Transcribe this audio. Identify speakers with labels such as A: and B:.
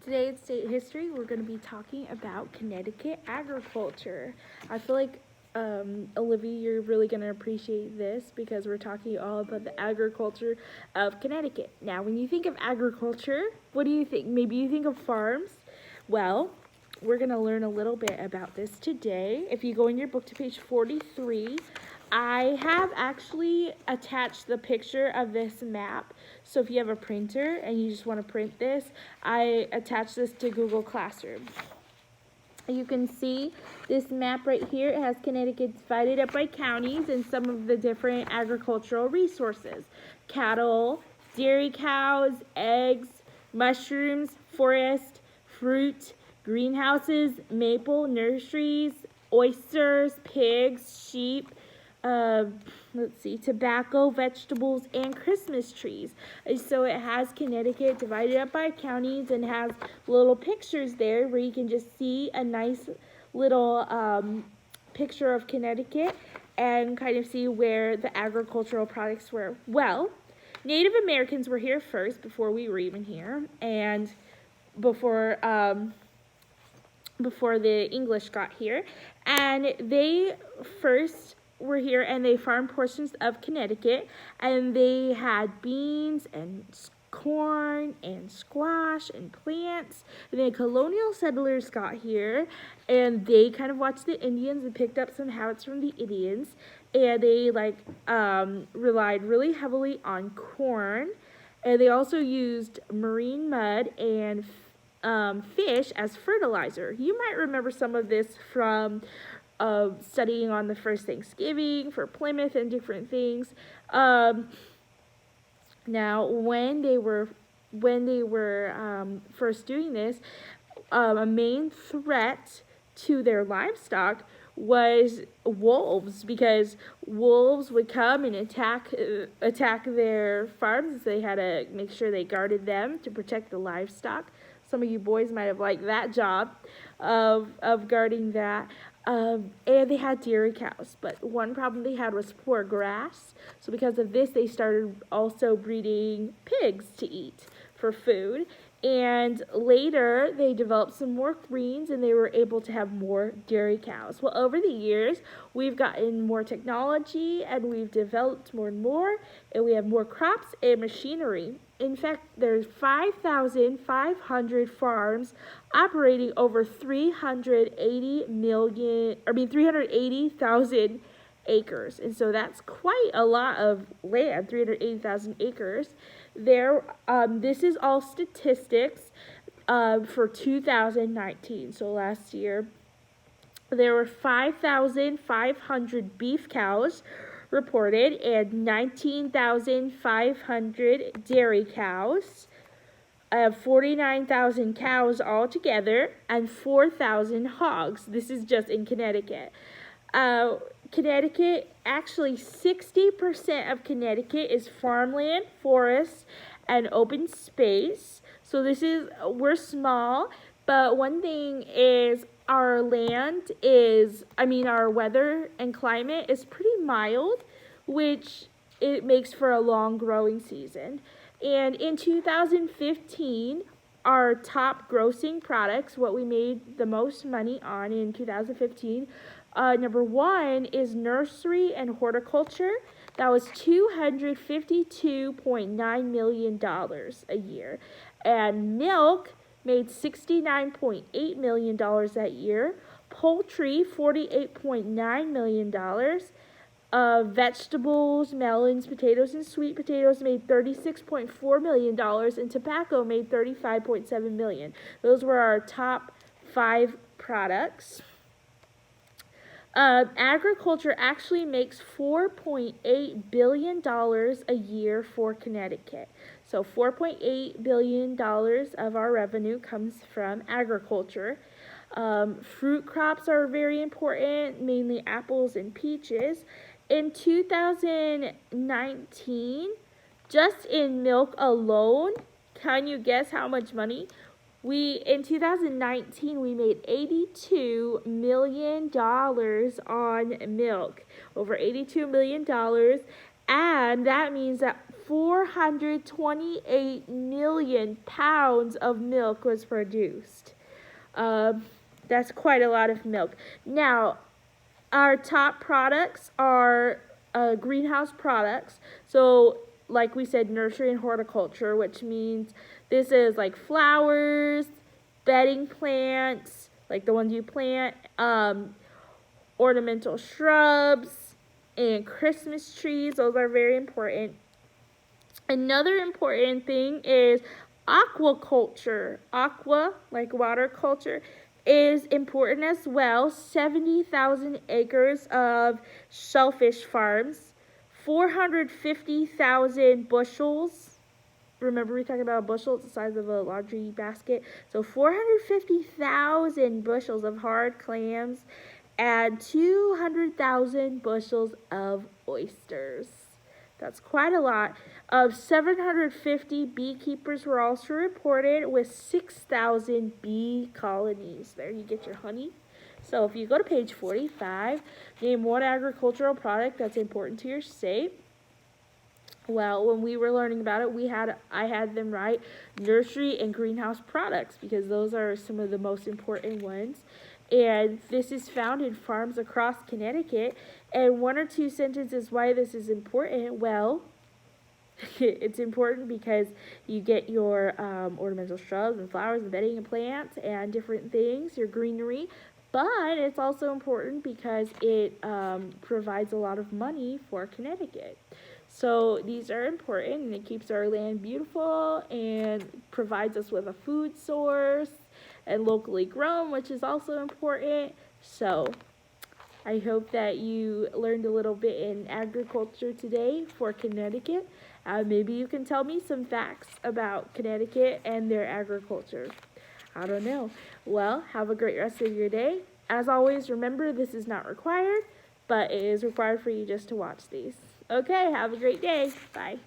A: Today in State History, we're going to be talking about Connecticut agriculture. I feel like, Olivia, you're really going to appreciate this because we're talking all about the agriculture of Connecticut. Now, when you think of agriculture, what do you think? Maybe you think of farms. Well, we're going to learn a little bit about this today. If you go in your book to page 43, I have actually attached the picture of this map. So if you have a printer and you just want to print this, I attached this to Google Classroom. You can see this map right here. It has Connecticut divided up by counties and some of the different agricultural resources. Cattle, dairy cows, eggs, mushrooms, forest, fruit, greenhouses, maple nurseries, oysters, pigs, sheep, tobacco, vegetables, and Christmas trees. So it has Connecticut divided up by counties and has little pictures there where you can just see a nice little picture of Connecticut and kind of see where the agricultural products were. Well, Native Americans were here first before we were even here, and before the English got here, and they first were here and they farmed portions of Connecticut, and they had beans and corn and squash and plants. And then colonial settlers got here and they kind of watched the Indians and picked up some habits from the Indians, and they relied really heavily on corn, and they also used marine mud and fish as fertilizer. You might remember some of this from studying on the first Thanksgiving for Plymouth and different things. Now, when they were first doing this, a main threat to their livestock was wolves, because wolves would come and attack their farms. They had to make sure they guarded them to protect the livestock. Some of you boys might have liked that job of guarding that. And they had dairy cows, but one problem they had was poor grass. So because of this, they started also breeding pigs to eat for food. And later, they developed some more greens, and they were able to have more dairy cows. Well, over the years, we've gotten more technology, and we've developed more and more, and we have more crops and machinery. In fact, there's 5,500 farms operating over 380,000 acres. And so that's quite a lot of land, 380,000 acres. This is all statistics for 2019. So last year, there were 5,500 beef cows reported and 19,500 dairy cows. 49,000 cows altogether and 4,000 hogs. This is just in Connecticut. Connecticut, actually 60% of Connecticut is farmland, forests, and open space. So we're small, but one thing is our weather and climate is pretty mild, which it makes for a long growing season. And in 2015, our top grossing products, what we made the most money on in 2015, number one is nursery and horticulture. That was $252.9 million a year. And milk made $69.8 million that year. Poultry, $48.9 million. Vegetables, melons, potatoes, and sweet potatoes made $36.4 million, and tobacco made $35.7 million. Those were our top 5 products. Agriculture actually makes $4.8 billion a year for Connecticut. So $4.8 billion of our revenue comes from agriculture. Fruit crops are very important, mainly apples and peaches. In 2019, just in milk alone, can you guess how much money? In 2019, we made $82 million on milk, over $82 million, and that means that 428 million pounds of milk was produced. That's quite a lot of milk. Now, our top products are greenhouse products. So, like we said, nursery and horticulture, which means this is like flowers, bedding plants, like the ones you plant, ornamental shrubs, and Christmas trees. Those are very important. Another important thing is aquaculture. Aqua, like water culture, is important as well. 70,000 acres of shellfish farms, 450,000 bushels. Remember, we talked about a bushel, it's the size of a laundry basket. So 450,000 bushels of hard clams and 200,000 bushels of oysters. That's quite a lot. 750 beekeepers were also reported with 6,000 bee colonies. There you get your honey. So if you go to page 45, name one agricultural product that's important to your state. Well, when we were learning about it, I had them write nursery and greenhouse products because those are some of the most important ones. And this is found in farms across Connecticut. And one or two sentences why this is important. Well, it's important because you get your ornamental shrubs and flowers and bedding and plants and different things, your greenery. But it's also important because it provides a lot of money for Connecticut. So these are important, and it keeps our land beautiful and provides us with a food source and locally grown, which is also important. So I hope that you learned a little bit in agriculture today for Connecticut. Maybe you can tell me some facts about Connecticut and their agriculture. I don't know. Well, have a great rest of your day. As always, remember this is not required, but it is required for you just to watch these. Okay, have a great day. Bye.